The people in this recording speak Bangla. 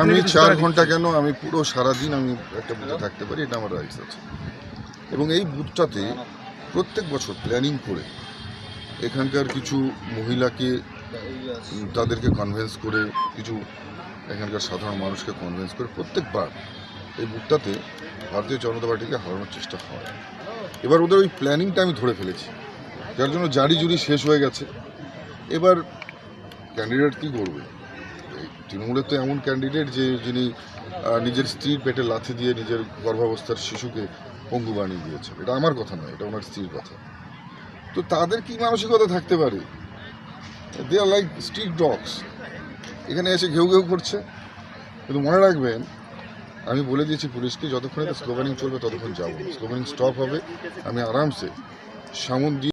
আমি 4 ঘন্টা কেন, আমি পুরো সারাদিন আমি একটা বুথে থাকতে পারি, এটা আমার রাইটস আছে। এবং এই বুথটাতে প্রত্যেক বছর প্ল্যানিং করে এখানকার কিছু মহিলাকে তাদেরকে কনভিন্স করে, কিছু এখানকার সাধারণ মানুষকে কনভিন্স করে প্রত্যেকবার এই বুথটাতে ভারতীয় জনতা পার্টিকে হারানোর চেষ্টা হয়। এবার ওদের ওই প্ল্যানিংটা আমি ধরে ফেলেছি, যার জন্য জারি জুরি শেষ হয়ে গেছে। এবার ক্যান্ডিডেট কী করবে? তৃণমূলের তো এমন ক্যান্ডিডেট যে যিনি নিজের স্ত্রীর পেটে লাথি দিয়ে নিজের গর্ভাবস্থার শিশুকে পঙ্গু বানিয়ে দিয়েছেন। এটা আমার কথা নয়, এটা ওনার স্ত্রীর কথা। তো তাদের কি মানসিকতা থাকতে পারে? দে আর লাইক স্ট্রিট ডগস, এখানে এসে ঘেউ ঘেউ করছে। কিন্তু মনে রাখবেন, আমি বলে দিয়েছি পুলিশকে, যতক্ষণ এটা স্লোগানিং চলবে ততক্ষণ যাবো। স্লোগানিং স্টপ হবে, আমি আরামসে সামন দিয়ে